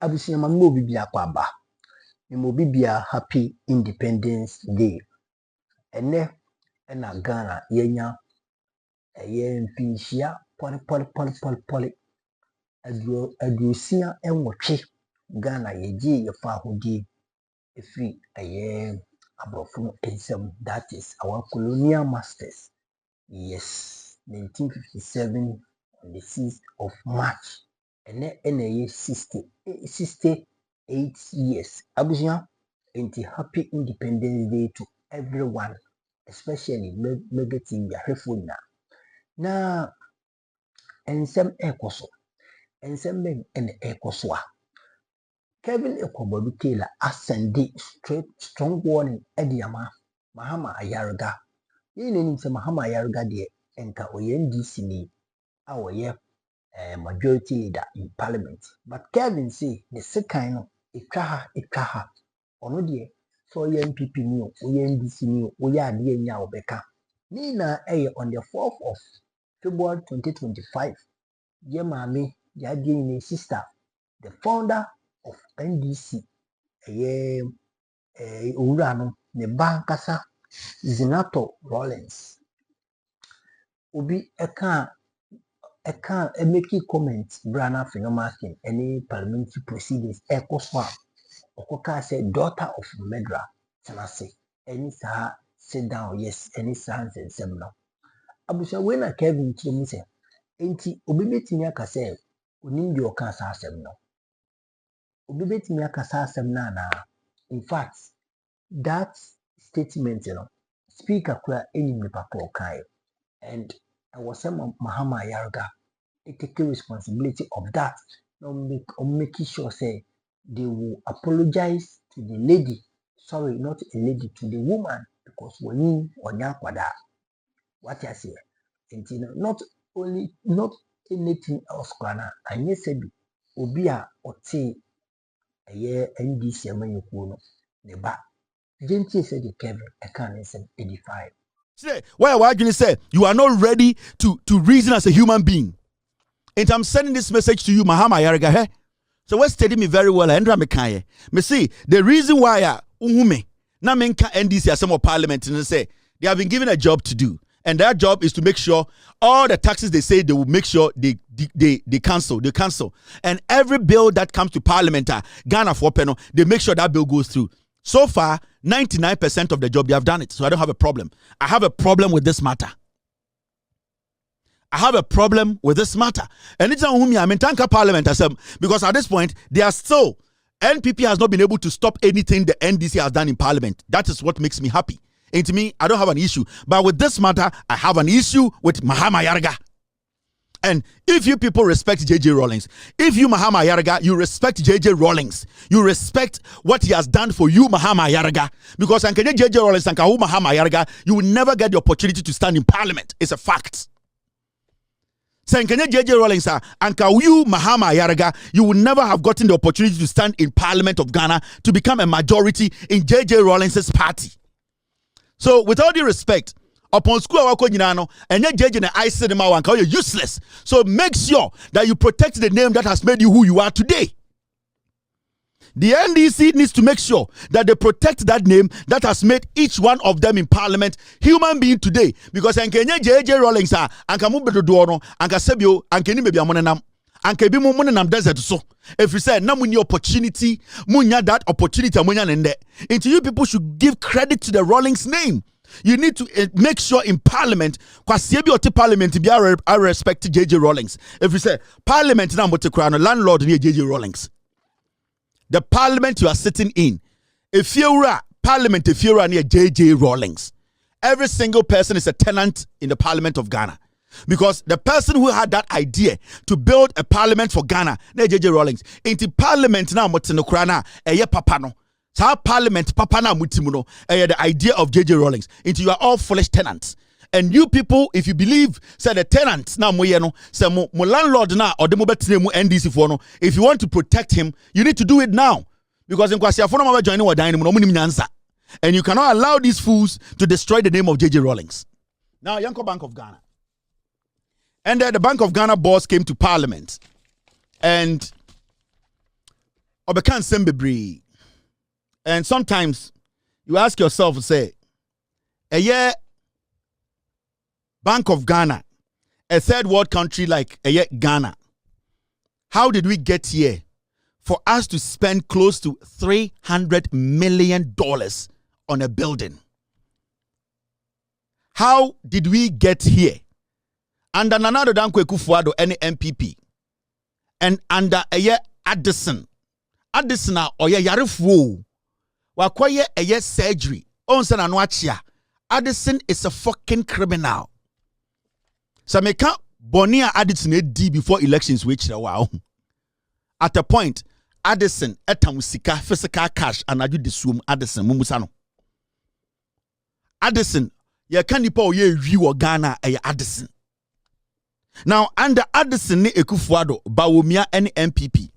Abusia ma mo bibia kwaba. Mo bibia happy Independence Day. Ene na Ghana yenya mfinhyia poli aduosia enwotwe Ghana yeji yefa ahodi free abrofo ensem, that is our colonial masters. Yes, 1957 on the 6th of March. Ene 68 years. Abusia, enti happy Independence Day to everyone, especially Megatin Yahefuna. Na ensem ekoso. Ensem ben ekosoa. Kelvin Tailor ascended strong warning Ediama Mahama Ayariga. Ye name se Mahama Ayariga de enka oye NDC ni awoye majority leader in parliament. But Kelvin say the second no itwaha ono de so ye MPP ni oye NDC ni oye ade nya obeka. Ni na on the 4th of February 2025. Ye mami ya ni sister, the founder of NDC, Urano, ne bankasa, Zenator Rollins. Obi making comments, Brana Phenomaskin, any parliamentary proceedings, Swam, Okoka said, daughter of Medra, Tanase, any saha, sit down, yes, any sons and seminar. Abusha, when a Kevin Chimuse, enti, Obi meeting Yaka unim your cancer seminar. Obi betimi akasa asem na na. In fact, that statement, speaker kura enim ne papa okai, and I was saying Mahama Ayariga, it take responsibility of that. Now making sure say they will apologize to the lady. Sorry, not a lady, to the woman, because when you kwada, what I say, and not anything else, Krana, and yes, Obia or say. NDC amanyokuo no ne ba gentle said the Kevin can 85. Why you say you are not ready to reason as a human being? And I'm sending this message to you, Mahama Ayariga. Hey? So what's studying me very well, Andra Mekaye. Me see the reason why na menka NDC as some of parliament and say they have been given a job to do. And their job is to make sure all the taxes they say they will make sure they cancel. And every bill that comes to parliament, Ghana for Peno, they make sure that bill goes through. So far, 99% of the job they have done it. So I don't have a problem. I have a problem with this matter. And it's on whom I mean, thank parliament because at this point, they are still, NPP has not been able to stop anything the NDC has done in parliament. That is what makes me happy. And to me, I don't have an issue. But with this matter, I have an issue with Mahama Ayariga. And if you people respect JJ Rawlings, if you Mahama Ayariga, you respect JJ Rawlings, you respect what he has done for you, Mahama Ayariga. Because Ankenya JJ Rawlings and Mahama Ayariga, you will never get the opportunity to stand in parliament. It's a fact. Sankenya JJ Rawlings and you Mahama Ayariga, you will never have gotten the opportunity to stand in Parliament of Ghana to become a majority in JJ Rawlings' party. So, with all due respect, upon school and I said you're useless. So make sure that you protect the name that has made you who you are today. The NDC needs to make sure that they protect that name that has made each one of them in parliament human being today. Because JJ Rawlings Anke bi mo nam desert so if you say na munni opportunity munya that opportunity munya nende into you people should give credit to the Rawlings name. You need to make sure in parliament kwase bi oti parliament bi I respect JJ Rawlings. If you say parliament na mote kra no landlord near JJ Rawlings, the parliament you are sitting in, if you're parliament if you're near JJ Rawlings, every single person is a tenant in the parliament of Ghana. Because the person who had that idea to build a parliament for Ghana, JJ Rawlings, into parliament now, Motinokrana, papa no. So parliament, papa na mutimuno, the idea of JJ Rawlings, into you are all foolish tenants. And you people, if you believe, say the tenants now moyeno, say mo landlord na or the mobile mu NDC for no, if you want to protect him, you need to do it now. Because in Kwasia for no joining or dining, no money answer. And you cannot allow these fools to destroy the name of JJ Rawlings. Now, Yanko Bank of Ghana. And the Bank of Ghana boss came to Parliament. And Obeka nsem bebree. And sometimes you ask yourself, say, a year Bank of Ghana, a third world country like a year Ghana, how did we get here for us to spend close to $300 million on a building? How did we get here? Under Nana Dankwe Kufuado, any MPP, and under a year Addison or ye Yarifu, Wakwaye a year surgery, Onsen Anwachia. Addison is a fucking criminal. So me can't Bonia Addison D before elections, which wow. At a point, Addison etamusika physical cash and adu disum Addison mumusano. Addison, ye candipo ye view Ghana Addison. Now, under Addison ni Ekufuado, Bawumia any MPP,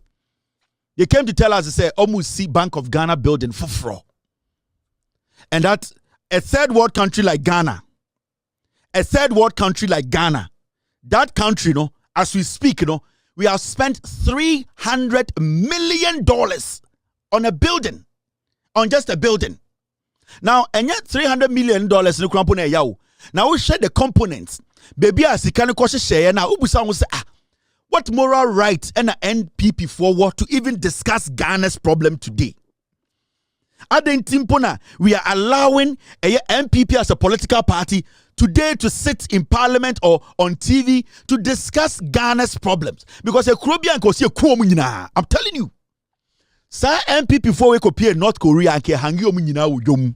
they came to tell us to say almost see Bank of Ghana building for fraud. And that a third world country like Ghana, that country, as we speak, we have spent $300 million on a building, on just a building. Now, and yet $300 million in now we share the components. Baby, as you can share now, what moral right and an NPP forward to even discuss Ghana's problem today? We are allowing a MPP as a political party today to sit in parliament or on TV to discuss Ghana's problems. Because a Caribbean can see a I'm telling you. Sir MPP for we copy North Korea and hangi omunyina wudom.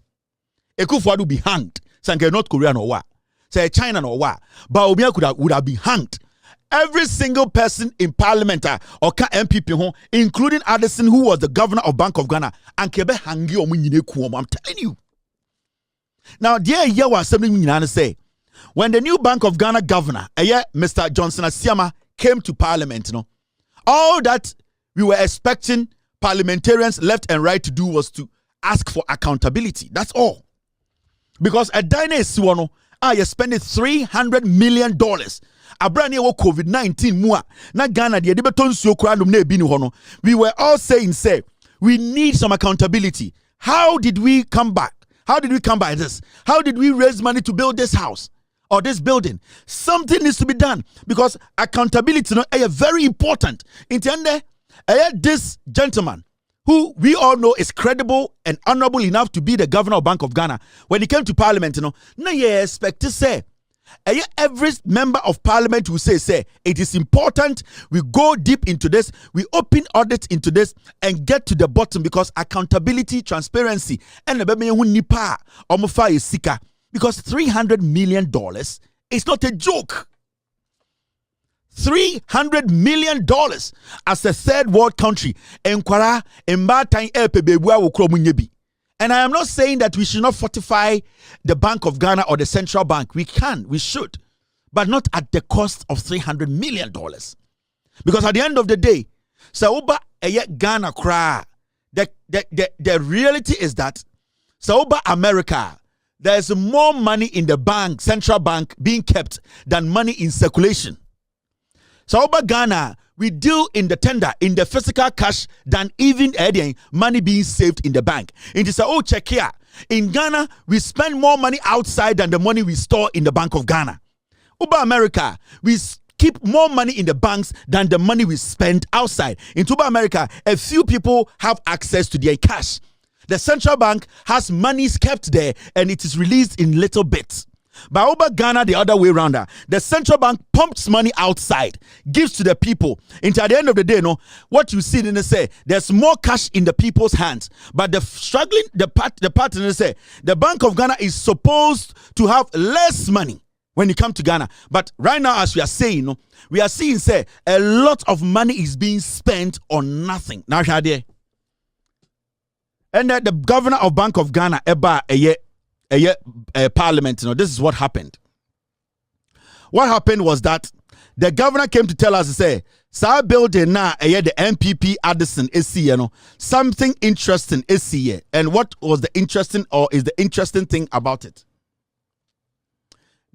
Ekufuado will be hanged. Sanke North Korea no wa. Say China no wa. But Obia would have been hanged. Every single person in parliament or MPP, including Addison, who was the governor of Bank of Ghana, and kebe hangi omunyine kuomo. I'm telling you. Now, dear year was something you say. When the new Bank of Ghana governor, Mr. Johnson Asiama, came to parliament, all that we were expecting parliamentarians left and right to do was to ask for accountability. That's all. Because a diner is you're spending $300 million. A brand new COVID-19 mua. Na Ghana the debeton so random ne bini hono. We were all saying, say, we need some accountability. How did we come back? How did we come by this? How did we raise money to build this house or this building? Something needs to be done because accountability is very important. Intende, this gentleman who we all know is credible and honorable enough to be the governor of Bank of Ghana, when he came to parliament, now you expect to say, every member of parliament will say, it is important we go deep into this, we open audit into this and get to the bottom because accountability, transparency, and the is sika because $300 million is not a joke. $300 million as a third world country. And I am not saying that we should not fortify the Bank of Ghana or the central bank. We can, we should, but not at the cost of $300 million. Because at the end of the day, Sauba Ghana cry. The reality is that Sauba America, there's more money in the bank, central bank being kept than money in circulation. Sauba Ghana, we deal in the tender, in the physical cash than even money being saved in the bank. It is check here. In Ghana, we spend more money outside than the money we store in the Bank of Ghana. Uber America, we keep more money in the banks than the money we spend outside. In Uber America, a few people have access to their cash. The central bank has monies kept there and it is released in little bits. But over Ghana, the other way around, the central bank pumps money outside, gives to the people. Until at the end of the day, what you see in the say, there's more cash in the people's hands. But the struggling, the partner say, the Bank of Ghana is supposed to have less money when you come to Ghana. But right now, as we are saying, we are seeing, say, a lot of money is being spent on nothing. Now, and the governor of Bank of Ghana, parliament, this is what happened. What happened was that the governor came to tell us to say, "Sa building now, the MPP Addison is here, something interesting is here." And what was the interesting or is the interesting thing about it?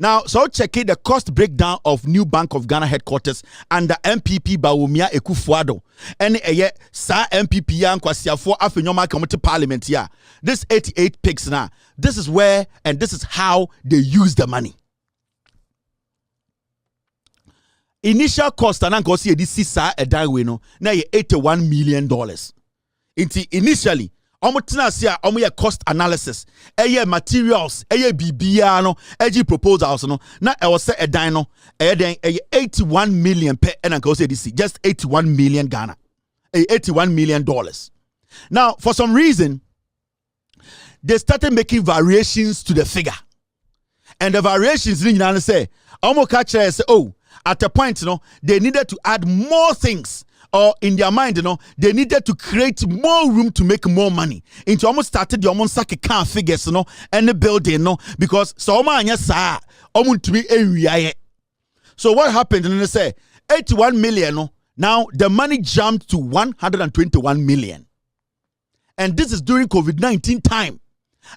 Now, so checking the cost breakdown of new Bank of Ghana headquarters under MPP Bawumia Ekufuado. And sa MPP yan kwasiafo afenyoma committee parliament here. This 88 picks now. This is where and this is how they use the money. Initial cost and anko see this sa edanwe no na ye $81 million. Initially omotina sia omoye cost analysis materials bibia no proposals no na e was say edan no den 81 million per and anko say this just 81 million Ghana. $81 million. Now for some reason they started making variations to the figure. And the variations you know say omo catch say oh at a point, they needed to add more things, or in their mind, they needed to create more room to make more money. Into almost started the almost like car figures, and the building, because so to be area. So what happened? And they say 81 million. Now the money jumped to 121 million, and this is during COVID-19 time.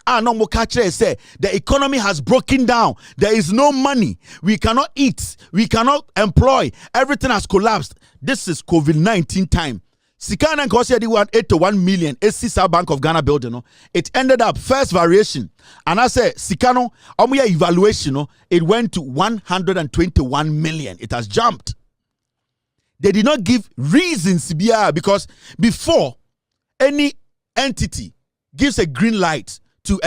No more catcher say the economy has broken down. There is no money. We cannot eat. We cannot employ. Everything has collapsed. This is COVID-19 time. Sikana Nkosi had 181 million. SCSA Bank of Ghana building. It ended up first variation. And I say Sikano omuya evaluation. It went to 121 million. It has jumped. They did not give reasons because before any entity gives a green light to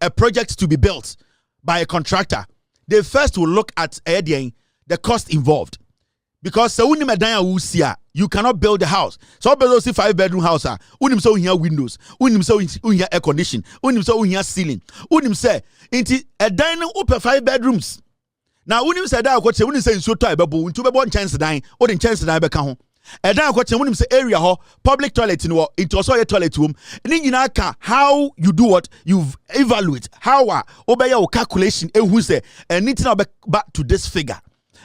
a project to be built by a contractor, they first will look at the cost involved. Because you cannot build a house. So build a 5-bedroom house. Unim so here windows. Unim so here air condition. Unim so here ceiling. Unim say into a dining open 5 bedrooms. Now unim say that what unim say so to bebo into bebo chance dine or in chance dine beka ho. And then when say area public toilet into also a toilet room. And then you know how you do what you evaluate how obey your calculation. Who say and need to back to this figure.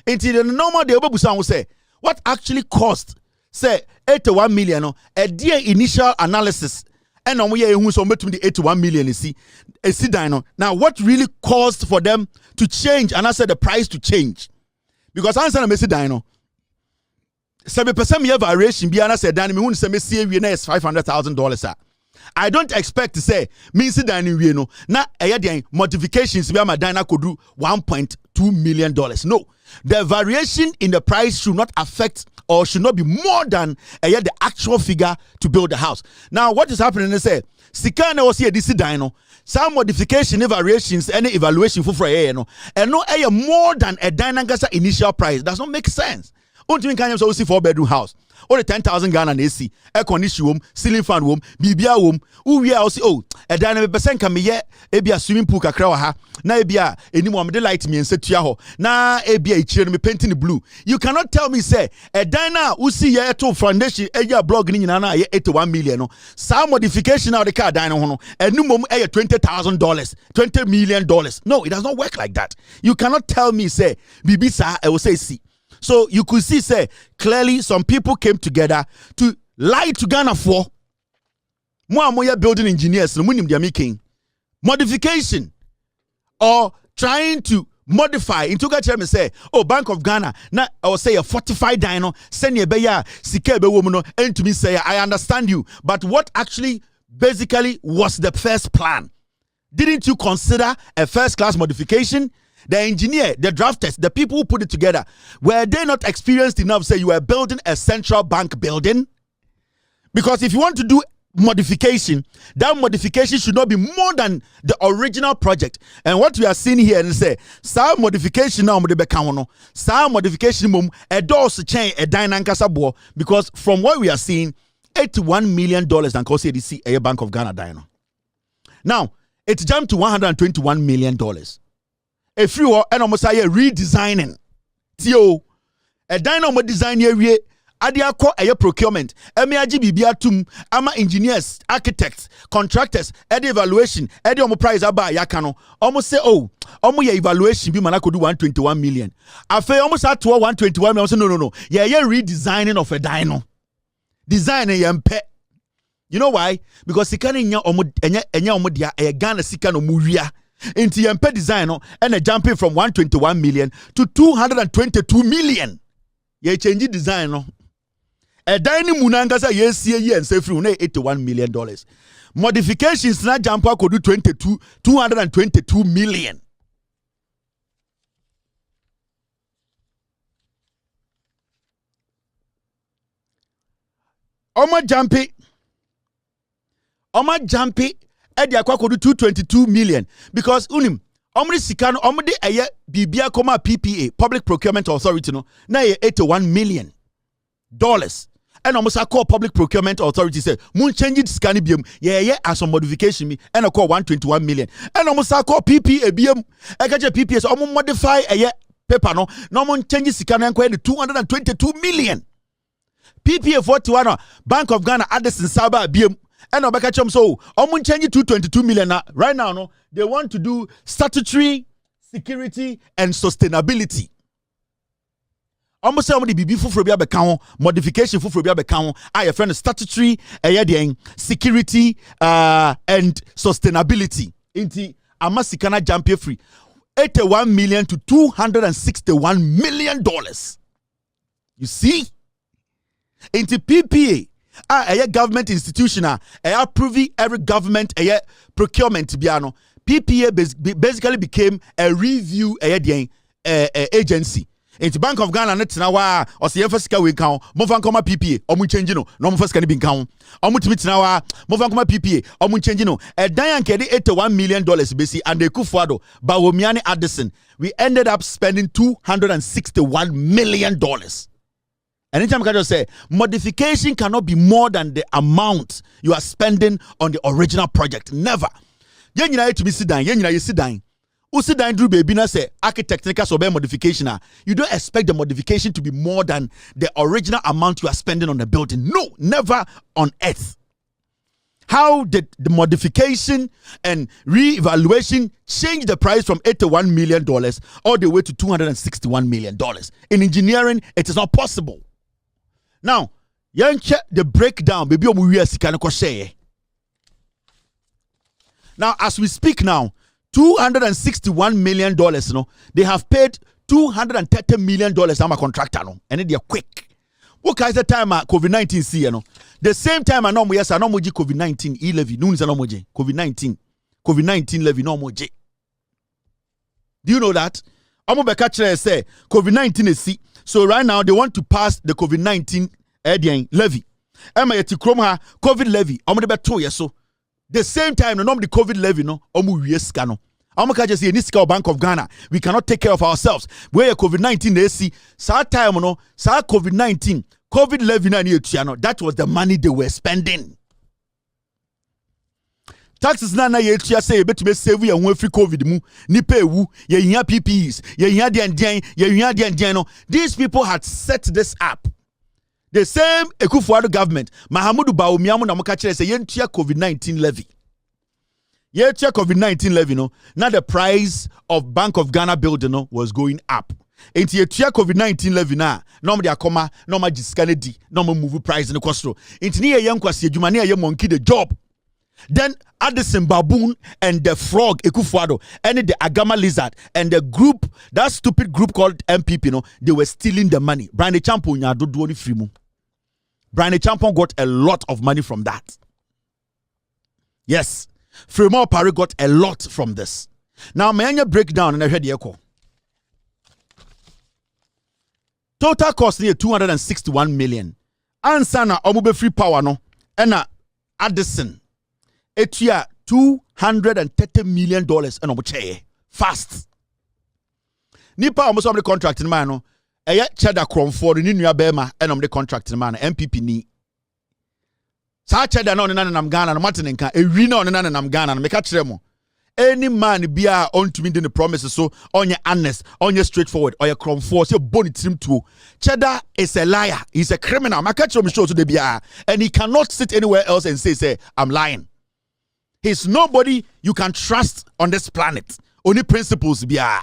Into the normal day will say what actually cost say 81 million a dear initial analysis. And on we who so between the 81 million you see dino. Now what really caused for them to change and I said the price to change because I said a dino. 7% year variation be an said Danny who say me see $500,000. I don't expect to say me see Danny we no na modifications be my Dana could do $1.2 million. No, the variation in the price should not affect or should not be more than the actual figure to build the house. Now what is happening? They say Sikana was here this dino. Some modification variations any evaluation for no and no more than a Dynagasa initial price does not make sense. Until can you see 4-bedroom house or the 10,000 Ghana AC, air condition room, ceiling fan room, BBA room. We are also a dynamic percent can be yet a swimming pool ha na ebia anyone the light me and set to na ebia chair me painting the blue. You cannot tell me say a dyna who see ya to foundation a blog in na 81 million no some modification of the car dyna hono and new mom $20,000 $20 million. No, it does not work like that. You cannot tell me say bibi sa I will say see. So you could see, say, clearly some people came together to lie to Ghana for more building engineers, modification, or trying to modify into Ghana say, oh, Bank of Ghana, now I will say a fortified dino, send your beya, sikebe woman, and to me say, I understand you, but what actually basically was the first plan? Didn't you consider a first-class modification? The engineer, the drafters, the people who put it together, were they not experienced enough? Say you are building a central bank building? Because if you want to do modification, that modification should not be more than the original project. And what we are seeing here and say, some modification now some modification a doors change a dynankasa because from what we are seeing, $81 million and cost ADC a Bank of Ghana dino. Now it jumped to $121 million. A few and almost redesigning. Tio, a dynamo design here, Adiako a procurement, MAGBBA ama engineers, architects, contractors, ed evaluation, ed price aba yakano. Almost say, oh, almost your evaluation be man could do 121 million. I feel almost at 121 million. No. Yeah, redesigning of a dino. Designing yampe. You know why? Because sikana enya omodia e Ghana sika no muria. Into yempe design no and a jumping from 121 million to 222 million. Ye change design no. A dining munangasa yes ye and say free $81 million. Modifications na jumper could do 222 million. Oma jumpy Eddie Aquaco do 222 million because unim omri sikano omde eye bibia koma PPA Public Procurement Authority no na ye $81 million. And almost I call Public Procurement Authority say mun change it scan biam yeah as some modification me and I call 121 million. And almost I call PPA biam I catch a PPA so I'm modify a paper no mun change it scan and 222 million. PPA 41 Bank of Ghana Addison Saba biam and Obeka Chom so mun change it 222 million now. Right now no they want to do statutory security and sustainability. Almost somebody be for modification for I a friend statutory security and sustainability. Inti amasikana jump free $81 million to $261 million. You see? Inti PPA a government institution approving every government procurement biano. PPA basically became a review agency. It's Bank of Ghana net na wa or say first ka we kan mo fan koma PPA o mu change no no mo first ka ni bin kan o mu timi na wa mo fan koma PPA o mu change no e dan yanke de $81 million besi and the Kufuado Bawomiani Addison we ended up spending $261 million. Anytime I can just say modification cannot be more than the amount you are spending on the original project. Never. Yen nyina to be sit down, yen nyina you sit down. Usi dan drew baby na say architectural sobe modification. You don't expect the modification to be more than the original amount you are spending on the building. No, never on earth. How did the modification and re-evaluation change the price from $81 million all the way to $261 million? In engineering, it is not possible. Now, you check the breakdown. Baby, now, as we speak now, $261 million, no, they have paid $230 million. I'm a contractor, no, and they are quick. What kind of time COVID-19 see, no? The same time I know yes, I know moji COVID-19 levy, no, no moji COVID-19 levy, no moji. Do you know that? I'm gonna catch say COVID-19 is see. So right now they want to pass the COVID-19 levy. Emma yeti kroma COVID levy. I'm gonna be 2 years so. The same time, no the COVID levy, no, no. Just say in Bank of Ghana, we cannot take care of ourselves. Where COVID-19 they see, sa time no, sa COVID-19, COVID levy na that was the money they were spending. Taxes na yetia say bet me save ya free COVID mu ni pay wu ye hia PPEs ye hia den no. These people had set this up. The same Ekufuado government, Mahamudu Bawomiamu na muka chere say yentia COVID-19 levy. Yentia COVID-19 levy no. Now the price of Bank of Ghana building no was going up. Enti yentia COVID-19 levy na no me akoma no ma jiskane di no ma move price in the costo. Enti ni ye yankwasi adwuma ni ye monkey the job. Then Addison Baboon and the frog Ekufuado and the Agama lizard and the group, that stupid group called MPP, no, they were stealing the money. Brian Champon ya do only free mu. Brian Champon got a lot of money from that. Yes, Fremont Paris got a lot from this. Now, may I breakdown and I heard the echo. Total cost near 261 million. Ansana omube free power no. Ena Addison. Etia $230 million and omoche fast. Nipa almost on the contract in man no. Eye cheddar Cromford ni nua bema and the contract in man MPP ni. Sa cheddar no na nam Ghana no Martin nka ewi na na nam Ghana no meka kire mo. Any man bia on to me the promises so onye honest, onye straightforward, or Cromford say boni trim to. Cheddar is a liar. He's a criminal. Maka kire mo show to the bia and he cannot sit anywhere else and say I'm lying. He's nobody you can trust on this planet. Only principles bia.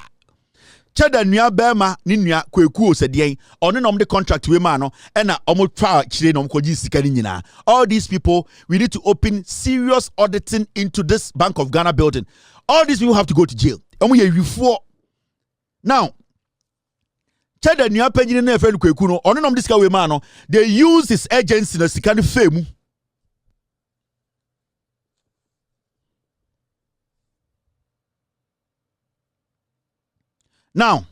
Cheda nua bema ni nua kweku osedian ono nom the contract we ma no na omo twa chire nom koji sika ni nyina. All these people, we need to open serious auditing into this Bank of Ghana building. All these people have to go to jail. Omo ye wifo. Now, Cheda nua panyin na efe kweku no ono nom the sika we ma no, they use his agency na sika ni femu. Now,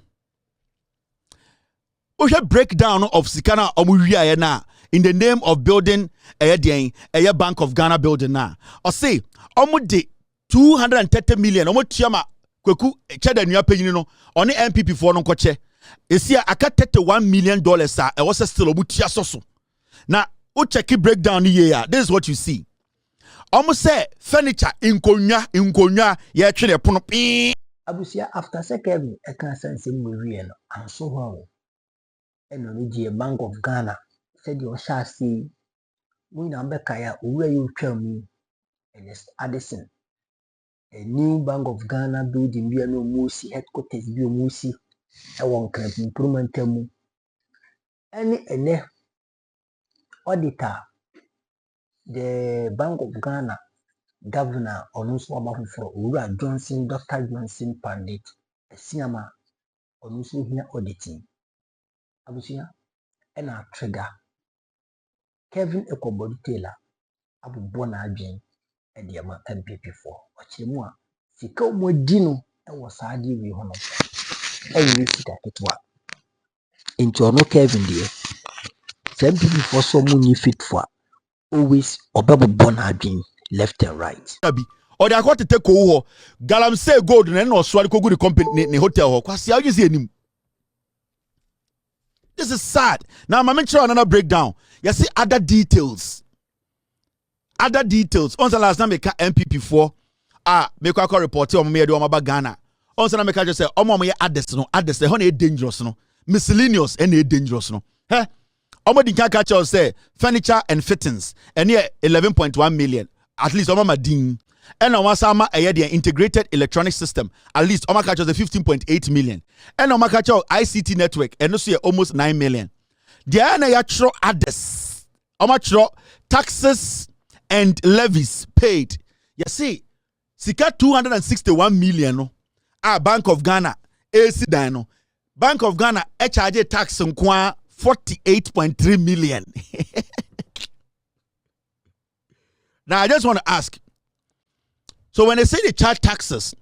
we have breakdown of Sikana Omuria na in the name of building a Bank of Ghana building na. Or say, Omude 230 million. Omotiama kweku cheda nua penyin no on the MPP for no koche. Esia aka $31 million sa e was still omutia soso. Na o check breakdown here. This is what you see. Almost say furniture inkonya ye twere pono pi. Abusia after second I can sense him we no and so how eno ni Bank of Ghana said you shall see we na mbekaya where you twam and Addison a new Bank of Ghana building bi no musi headquarters bi musi e won kan improvement mu ene auditor the Bank of Ghana Governor Onuso Amafufuro Owura Johnson, Dr. Johnson Pandit, Esiama Onuso Hina auditing. Abusia ena trigger Kelvin Tailor Abu Bona Adwen Ediama MPP4. Ochemu a sika omodi no e wo saade wi ho no. Enyi sika ketwa. Nti ono Kelvin de MPP4 so munyi fit for always Obabu Bona Adwen left and right. Or they are going to take over Galamsey Gold and no swallow go the company in the hotel. Kwasi, how you see him? This is sad. Now, I'm sure another breakdown. You see other details. Other details. On the last time, make MPP4. Make a report on me do about Ghana. On the make just say, my address no, address the honey dangerous no, miscellaneous and dangerous no. Hey, the can catch us say furniture and fittings and here 11.1 million. At least my ding. And on Wasama the integrated electronic system. At least on catch us the 15.8 million. And on catch ICT network and also almost 9 million. The other others. Taxes and levies paid. You see, sika 261 million no. Bank of Ghana AC Dino. Bank of Ghana charge tax on 48.3 million. Now, I just want to ask. So, when they say they charge taxes,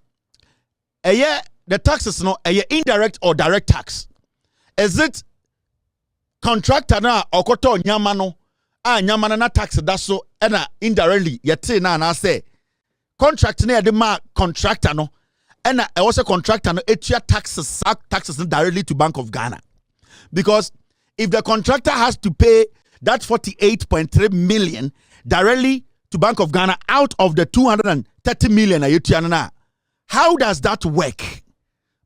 the taxes no, indirect or direct tax. Is it contractor na okoto nyamano? Nyamana na tax that's so indirectly. Yet na say contract na the ma contractor no, also contractor no taxes directly to Bank of Ghana, because if the contractor has to pay that 48.3 million directly to Bank of Ghana out of the 230 million how does that work?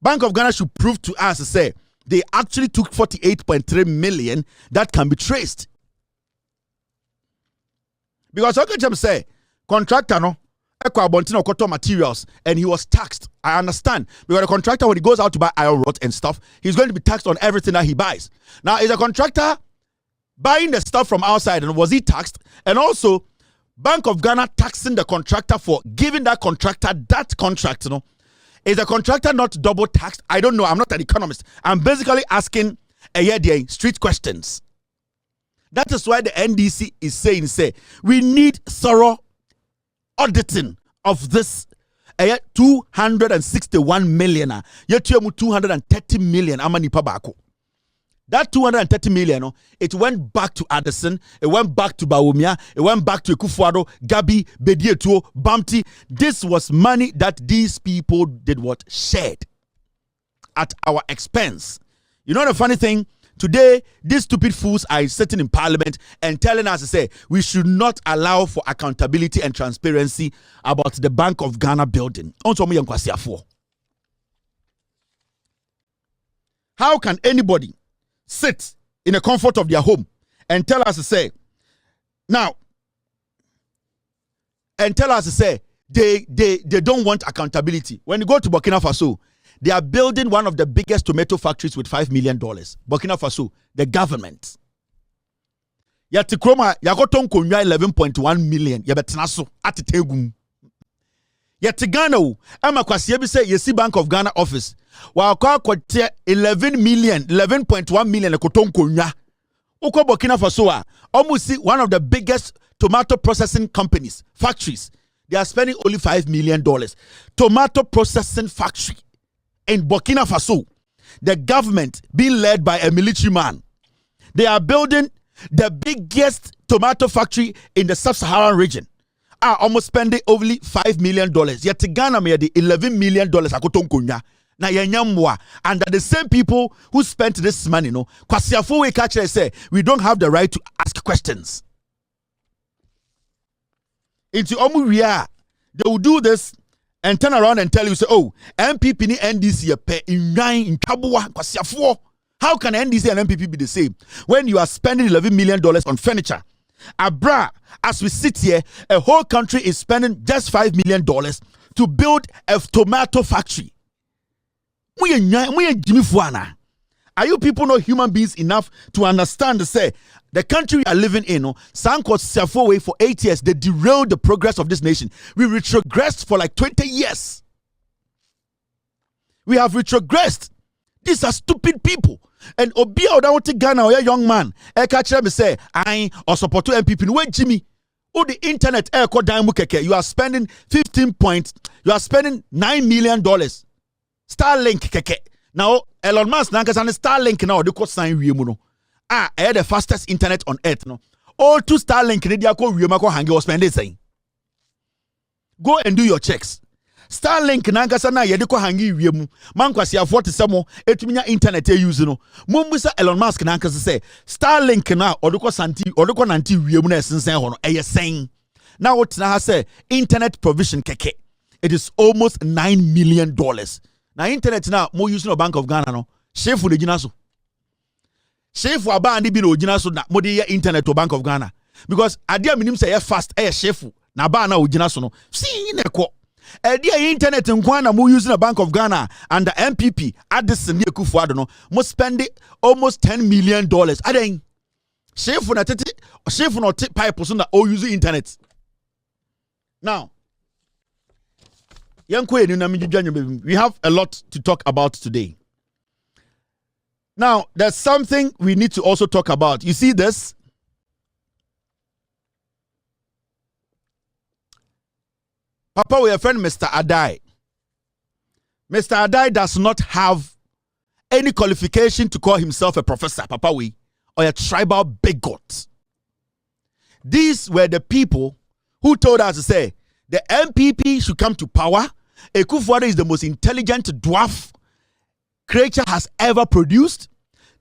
Bank of Ghana should prove to us, say they actually took 48.3 million that can be traced. Because I can say contractor no materials and he was taxed. I understand, because the contractor, when he goes out to buy iron rod and stuff, he's going to be taxed on everything that he buys. Now, is a contractor buying the stuff from outside, and was he taxed? And also, Bank of Ghana taxing the contractor for giving that contractor that contract, you know. Is the contractor not double taxed? I don't know. I'm not an economist. I'm basically asking street questions. That is why the NDC is saying, we need thorough auditing of this 261 million. Yet 230 million. Amani Pabako. That 230 million, it went back to Addison, it went back to Bawumia, it went back to Ekufuado, Gabi, Bedietuo, Bamti. This was money that these people did what? Shared at our expense. You know the funny thing? Today, these stupid fools are sitting in parliament and telling us to say we should not allow for accountability and transparency about the Bank of Ghana building. How can anybody sit in the comfort of their home and tell us to say they don't want accountability? When you go to Burkina Faso, They are building one of the biggest tomato factories with $5 million. Burkina Faso, the government. Yati kroma yakoton konya 11.1 million. Yabetnaso ati tegum. Yati Ghana ama kwasi ebi say yesi Bank of Ghana office. Wa kwa kote 11.1 million koton konya. Uko Burkina Faso almost one of the biggest tomato processing companies, factories. They are spending only $5 million. Tomato processing factory in Burkina Faso. The government being led by a military man. They are building the biggest tomato factory in the sub-Saharan region. Are almost spending only $5 million. Yet Ghana made the $11 million. Na yenyamwa, and the same people who spent this money, kwasiafo we catch say we don't have the right to ask questions. Into Omuria, they will do this and turn around and tell you, say, oh, MPP ni NDC pay in Kabua kwasiafo. How can NDC and MPP be the same when you are spending $11 million on furniture? Abra, as we sit here, a whole country is spending just $5 million to build a tomato factory. Are you people not human beings enough to understand, say, the country we are living in, for 8 years, they derailed the progress of this nation. We retrogressed for like 20 years. We have retrogressed. These are stupid people. And Obi Odawoti Ghana or a young man, catch me say, I or support to MPP. Wait, Jimmy. Oh, the internet, you are spending you are spending $9 million. Starlink keke. Now Elon Musk nanka san Starlink now they cost sign wiemu no. The fastest internet on earth no. All to Starlink ne dia ko wiemu ko hangi or spend saying. Go and do your checks. Starlink nanka san na yede ko hangi wiemu. Man kwasi afo te samo etuminya internet e use no. Mumbusa Elon Musk nanka say Starlink na odeko nanti wiemu na esensen ho no eye sen. Now what na say internet provision keke. It is almost $9 million. Now internet now more using a Bank of Ghana no. Shefu de jinaso. Shefu aba andi bi no jinaso na mo de internet to Bank of Ghana because adia minim say fast shefu na ba na o jinaso no. See ne ko. Adia internet nkwa na mo using a Bank of Ghana and the MPP Addison ne Kufuado no mo spend almost $10 million. Aden shefu na tete shefu no pipe so na o use internet. Now we have a lot to talk about today. Now, there's something we need to also talk about. You see this? Papa, we have friend Mr. Adai. Mr. Adai does not have any qualification to call himself a professor, Papa, or a tribal bigot. These were the people who told us to say the MPP should come to power. Ekufuado is the most intelligent dwarf creature has ever produced.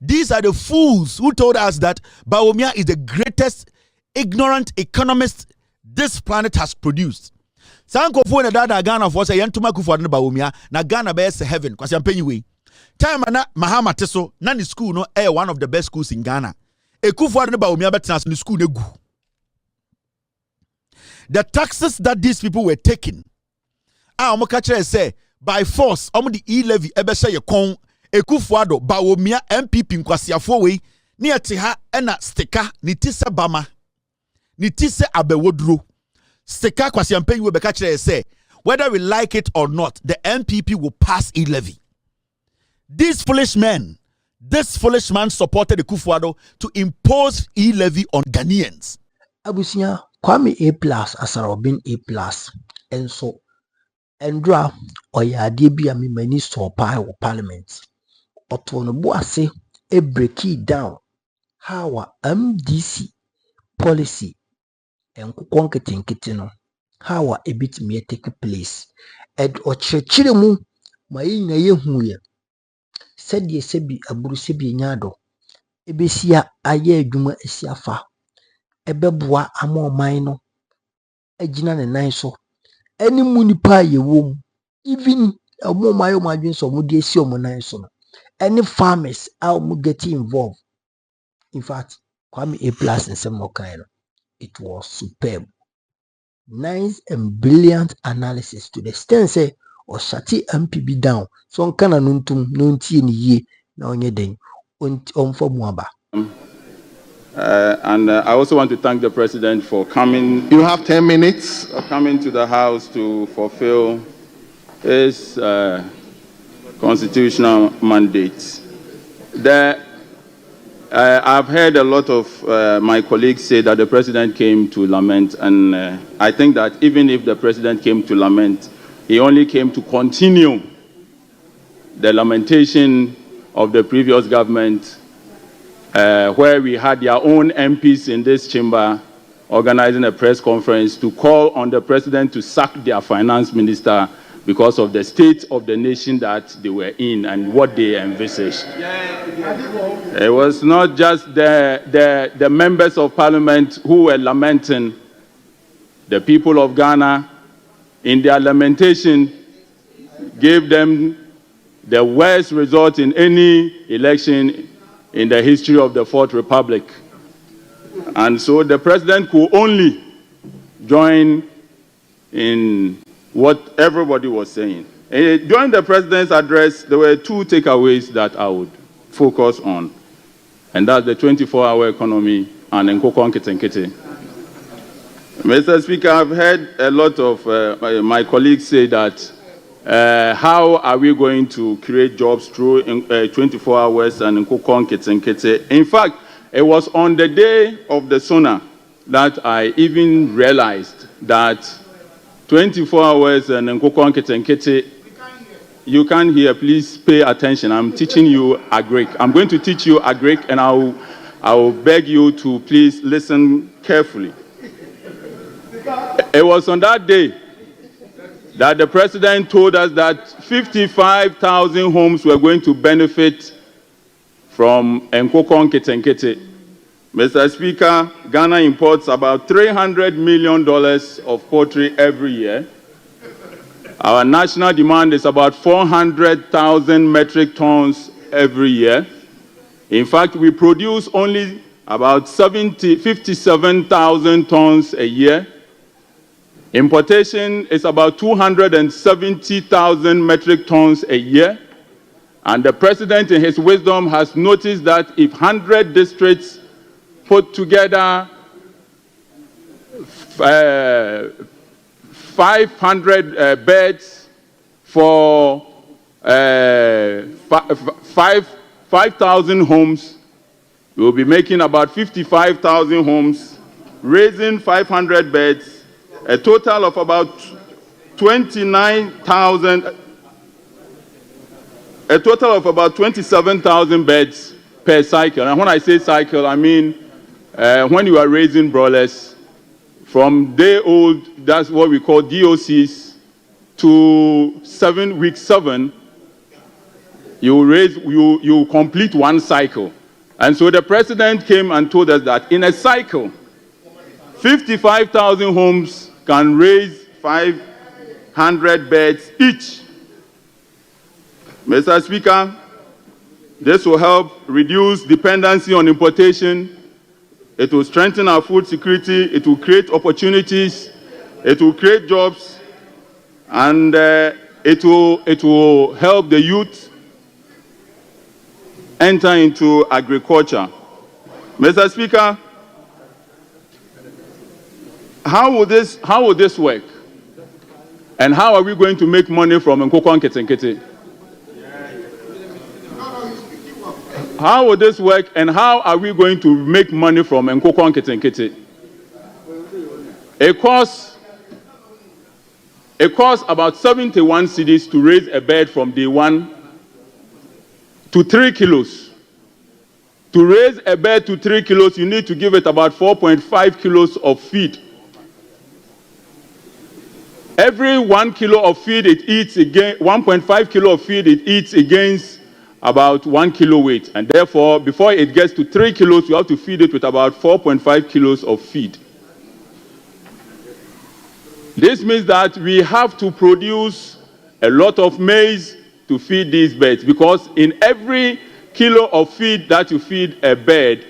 These are the fools who told us that Bawumia is the greatest ignorant economist this planet has produced. Sanko fu na dada Ghana for say yentuma Kufuado na Bawumia na Ghana be say heaven kwasi ampenyi we. Time na Mahama Teso na ni school no one of the best schools in Ghana. Ekufuado na Bawumia betena ni school na gu. The taxes that these people were taking Omokachere say by force the e-levy ebesha ye kon Ekufuado Bawumia MPP nkwasiafo we ni ate ha na sticker ni tise bama ni tise abewoduro sticker kwasiampenyi we bekachere say whether we like it or not the MPP will pass e-levy. This foolish man supported Ekufuado to impose e-levy on Ghanaians. Abusia Kwame A+ Asarobin A+, and so Endra oyade bi ami mani so pa wo parliament oto no bo ase e break it down how a MDC policy enkukon ketenkete no how a bit me take place ed ochirechire mu mai na yehu ye said ye sebi aburu sebi nyado ebesia aye adwuma esiafa ebeboa amoman no agina ne nan so any munipa ye wom even amoman adwin so mo de esi omonan so no any farmers are getting involved. In fact, Kwame A+ in some kind, it was superb, nice and brilliant analysis to the extent say ɔsate MP bi down so ɔnka na no ntom na ɔntie ne yie na ɔnyɛ den ɔmfa mu aba. And I also want to thank the President for coming. You have 10 minutes. Coming to the House to fulfill his constitutional mandate. I've heard a lot of my colleagues say that the President came to lament, and I think that even if the President came to lament, he only came to continue the lamentation of the previous government, where we had their own MPs in this chamber organizing a press conference to call on the President to sack their finance minister because of the state of the nation that they were in and what they envisaged. It was not just the members of parliament who were lamenting. The people of Ghana, in their lamentation, gave them the worst result in any election in the history of the Fourth Republic. And so the President could only join in what everybody was saying. During the President's address, there were two takeaways that I would focus on, and that's the 24-hour economy and Nkoko Nkete. Mr. Speaker, I've heard a lot of my colleagues say that how are we going to create jobs through 24 hours and Nkoko Nkete. In fact, it was on the day of the SONA that I even realized that 24 hours and Nkoko Nkete. You can't hear, please pay attention. I'm teaching you Agric. I'm going to teach you Agric, and I will beg you to please listen carefully. It was on that day that the President told us that 55,000 homes were going to benefit from Nkoko Nkete. Mr. Speaker, Ghana imports about $300 million of poultry every year. Our national demand is about 400,000 metric tons every year. In fact, we produce only about 57,000 tons a year. Importation is about 270,000 metric tons a year. And the President, in his wisdom, has noticed that if 100 districts put together 500 beds for 5,000 homes, we will be making about 55,000 homes, raising 500 beds, a total of about 27,000 beds per cycle. And when I say cycle, I mean when you are raising broilers, from day old, that's what we call DOCs, to week 7, you complete one cycle. And so the President came and told us that in a cycle, 55,000 homes can raise 500 beds each. Mr. Speaker, this will help reduce dependency on importation. It will strengthen our food security. It will create opportunities. It will create jobs. And it will help the youth enter into agriculture. Mr. Speaker, how will this work? And how are we going to make money from Nkoko Nkete? How will this work, and how are we going to make money from Nkoko Nkete? It costs about 71 cedis to raise a bed from day 1 to 3 kilos. To raise a bed to 3 kilos, you need to give it about 4.5 kilos of feed. Every 1 kilo of feed it eats again, 1.5 kilo of feed it eats against about 1 kilo weight. And therefore, before it gets to 3 kilos, you have to feed it with about 4.5 kilos of feed. This means that we have to produce a lot of maize to feed these birds, because in every kilo of feed that you feed a bird,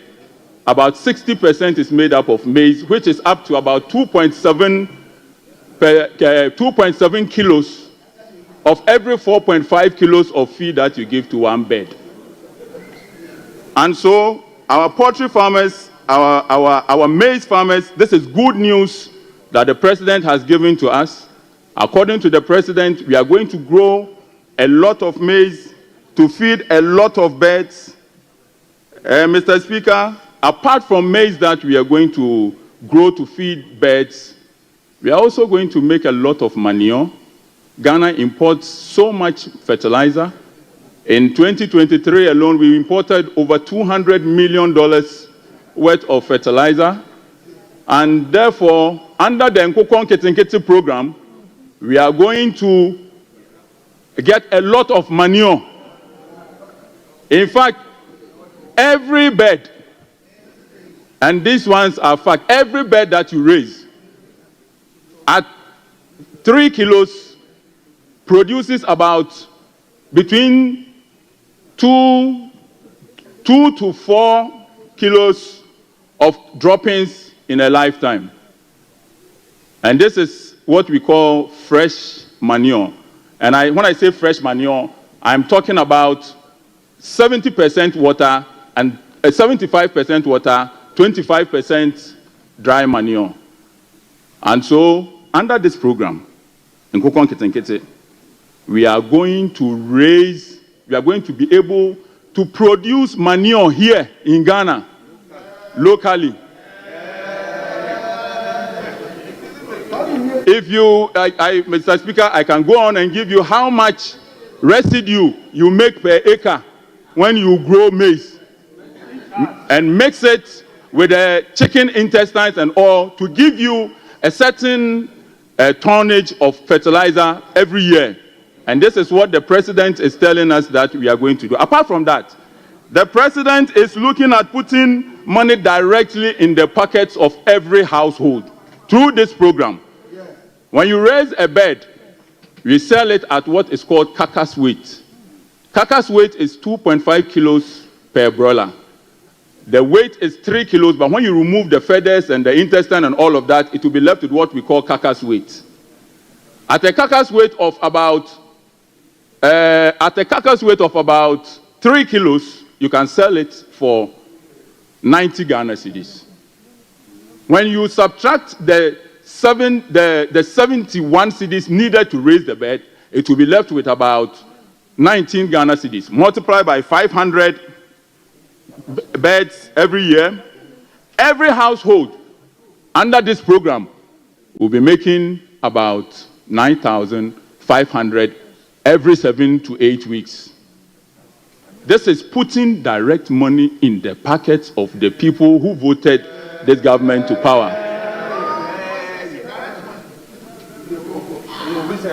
about 60% is made up of maize, which is up to about 2.7 kilos of every 4.5 kilos of feed that you give to one bird. And so our poultry farmers, our maize farmers, this is good news that the president has given to us. According to the president, we are going to grow a lot of maize to feed a lot of birds. Mr. Speaker, apart from maize that we are going to grow to feed birds, we are also going to make a lot of manure. Ghana imports so much fertilizer. In 2023 alone, we imported over $200 million worth of fertilizer. And therefore, under the Nkokon Ketinketi program, we are going to get a lot of manure. In fact, every bird, and these ones are fact, every bird that you raise at 3 kilos produces about between 2 to 4 kilos of droppings in a lifetime. And this is what we call fresh manure. And when I say fresh manure, I'm talking about 70% water and 75% water, 25% dry manure. And so, under this program, in Nkokon Ketinketi, we are going to be able to produce manure here in Ghana, locally. If you, Mr. Speaker, I can go on and give you how much residue you make per acre when you grow maize and mix it with the chicken intestines and all to give you a certain tonnage of fertilizer every year. And this is what the president is telling us that we are going to do. Apart from that, the president is looking at putting money directly in the pockets of every household through this program. When you raise a bird, we sell it at what is called carcass weight. Carcass weight is 2.5 kilos per broiler. The weight is 3 kilos, but when you remove the feathers and the intestine and all of that, it will be left with what we call carcass weight. At a carcass weight of about 3 kilos, you can sell it for 90 Ghana cedis. When you subtract the 71 cedis needed to raise the bird, it will be left with about 19 Ghana cedis. Multiply by 500 birds every year. Every household under this program will be making about 9,500 every 7 to 8 weeks. This is putting direct money in the pockets of the people who voted this government to power.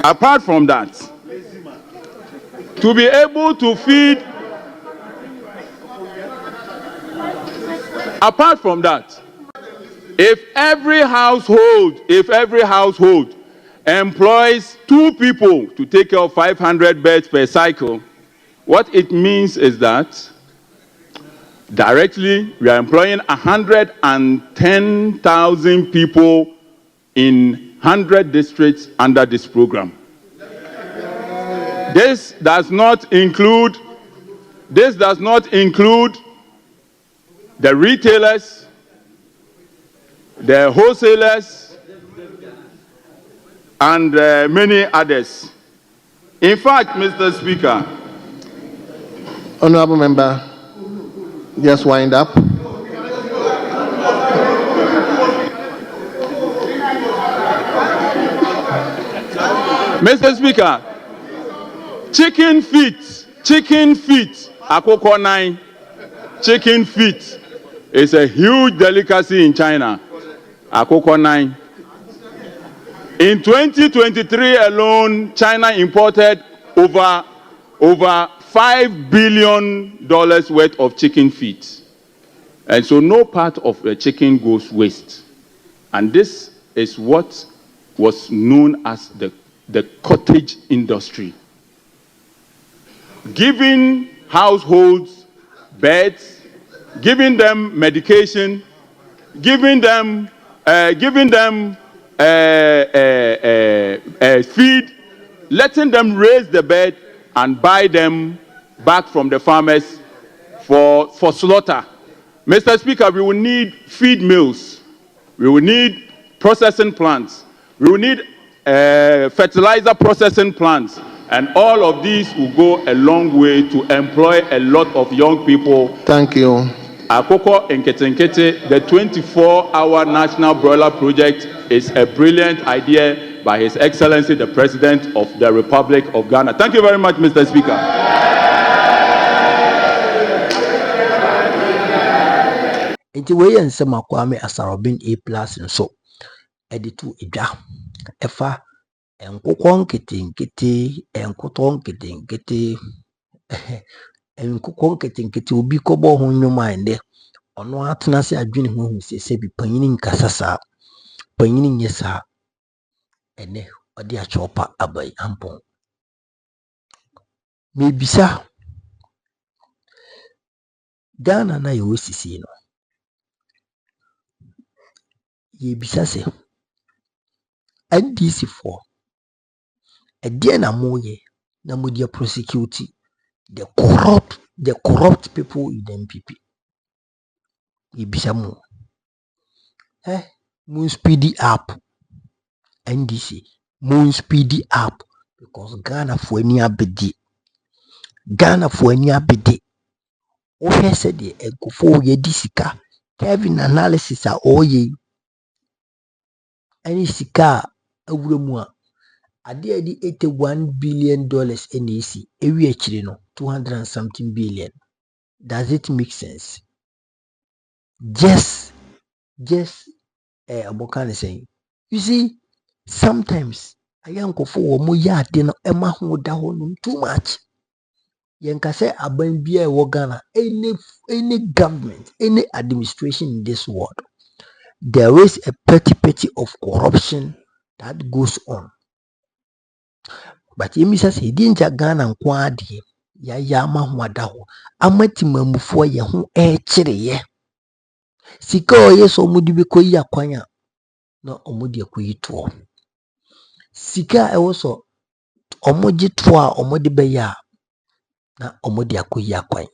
Apart from that, to be able to feed, apart from that, if every household employs 2 people to take care of 500 birds per cycle, what it means is that directly we are employing 110,000 people in 100 districts under this program. This does not include the retailers, the wholesalers, and many others. In fact, Mr. Speaker, Honorable Member, just wind up. Mr. Speaker, chicken feet, akoko 9, chicken feet is a huge delicacy in China. Akoko 9. In 2023 alone, China imported over $5 billion worth of chicken feet. And so no part of a chicken goes waste. And this is what was known as the cottage industry. Giving households beds, giving them medication, giving them feed, letting them raise the bird and buy them back from the farmers for slaughter. Mr. Speaker, we will need feed mills. We will need processing plants. We will need fertilizer processing plants. And all of these will go a long way to employ a lot of young people. Thank you. Akoko Nketenkete, the 24-hour national broiler project is a brilliant idea by His Excellency, the President of the Republic of Ghana. Thank you very much, Mr. Speaker. Enti weye nsema Kwame Asarobin A+ nso editu edwa efa enkukwo nketenkete enkukwo nketenkete obi kobo ho nnwoma ende ono atena se adwene ho hu se bi panyini nkasa saa panyini nyesa ene odi achopa abai ampon mebisa Ghana na yo sisi no yebisa se NDC for ade na moye na modia prosecute the corrupt people in the MPP. Yebisa mo moon speedy up NDC moon speedy up because Ghana for any abedi o se de egofo ye disika Kelvin analysis a oye any sika awura mu a ade adi $81 billion NDC ewi akire no 200 and something billion. Does it make sense? Just Abokan is saying, you see, sometimes a young kofo wo mo ya de no ema ho da ho no too much. Yenka say aban bia e wo Ghana, any government, any administration in this world, there is a petty of corruption that goes on. But yemisa say dinja Ghana nko ade ya ama ho ada ho amatimamufo ye ho kire ye sika oye so mudi be koyi akwanya na omudi akoyi to sika e wo so omoji to a omudi be ya na omudi akoyi akwan.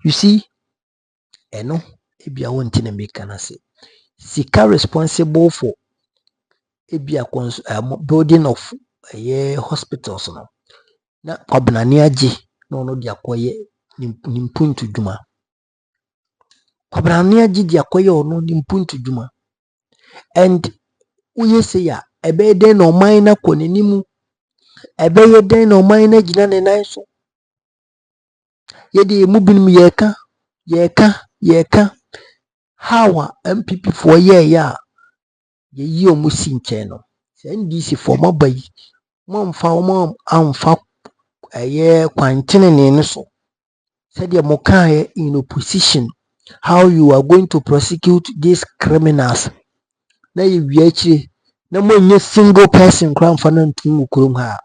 You see eno ebia wonti na make na say sika responsible for ebia building of hospitals no na kwabnani age na ono di akoye nimpuntu dwuma kwabnani age di akoye ono nimpuntu dwuma and uye say ya ebe den no man na konenimu ebe ye den no man na gina ne nan so ye de mu binim yeka how MPP for ya ye yi omusi nche no NDC for mabai mo mfa amfa kwantene ne so said the mokaye in opposition how you are going to prosecute these criminals na ye wiachi na monye single person kram fa na ntum ukurum ha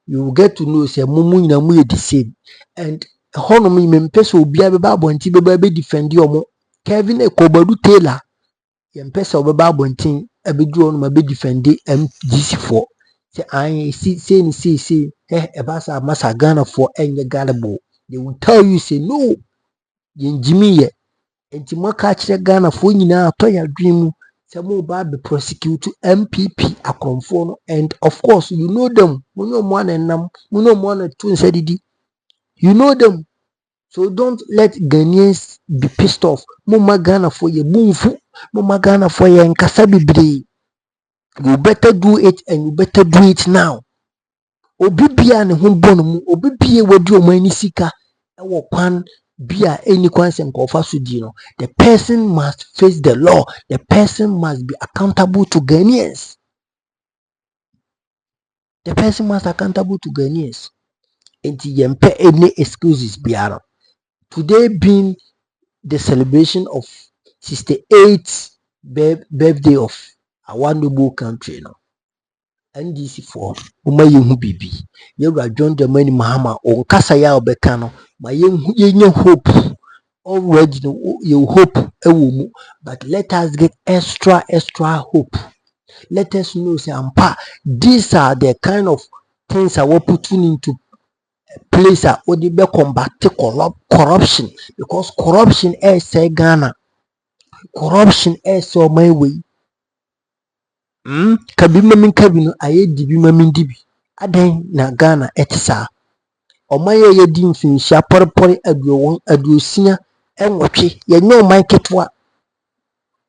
you will get to know say mumu nyina mu ye the same and honom mempesa obia be ba bonti be defend yomo Kelvin Tailor yempesa obeba abontin abedu onu ma be defend MDC for say I see ebasa masa Ghana for enye galibo. They will tell you say no yenjimi ye enti maka kire Ghana for nyina atoya dream say mo ba be prosecute MPP akonfo no and of course you know them mo no mo anenam mo no mo na tun sadidi you know them. So don't let Ghanaians be pissed off. Mama Ghana for ye move. Mama Ghana for ye nkasa bibre. You better do it and you better do it now. Obi bia ne ho bono mu, obi bia wadi omani sika ewo kwan bia any kwan sem kofa so di no. The person must face the law. The person must be accountable to Ghanaians. The person must accountable to Ghanaians. Enti yempe any excuses biara. Today being the celebration of 68th birthday of our noble country now. NDC for uma yehu bibi. Yewra John the many Mahama on kasa ya obeka no. Ma yenye hope. Already no you hope ewo mu. But let us get extra hope. Let us know say these are the kind of things that we're putting into place that would be combat corruption, because corruption is say Ghana. Corruption is so my way. Kabima min kabino aye dibi mamin dibi. Aden na Ghana etisa. Omaye ye di mfinhyia porpore aduosia enwotwe ye nye oman ketwa.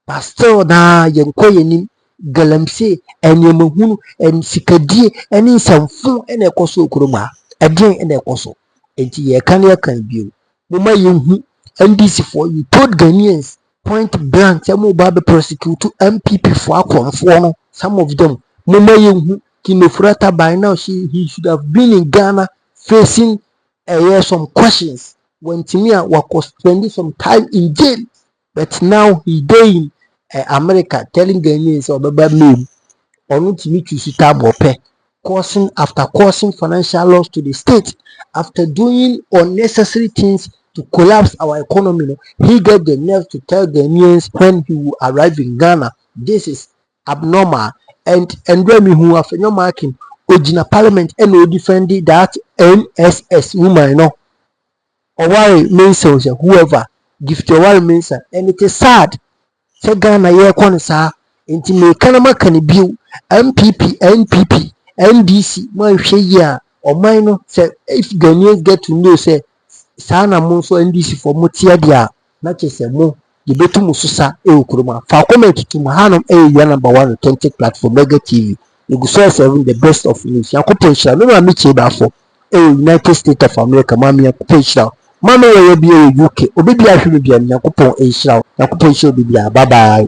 Pastor na yenko yenim galamse enyemahunu ensikadie eni nsamfu ene ekoso okuroma. Aden ene ekoso. Enti ye kan bio. Mama yenhu NDC for you told Ghanaians point blank say mo ba be prosecute MPP for akwonfo no. Some of them Mama yenhu Kinofurata by now he should have been in Ghana facing some questions when Timia was spending some time in jail, but now he in America telling Ghanaians or baba name or not to meet you causing financial loss to the state after doing unnecessary things to collapse our economy. He got the nerve to tell Ghanaians when he will arrive in Ghana, this is abnormal. And Remy who have no marking original parliament and no defending that NSS woman no or why means whoever gift your why means and it is sad. Say Ghana ye konsa inti me kanama kan biu MPP NPP NDC man hwe ya or mine say if Ghanaians get to know say sana mo so NDC for motia dia na chese mo the betu mususa ukuruma fa comment to Mahama Ayariga number 1 authentic platform Mega TV. You go so serving the best of news. Yakopon shira no ma che ba for United States of America mama yakopon shira mama we be UK obi bia hwe bia yakopon shira yakopon shira bia bye bye.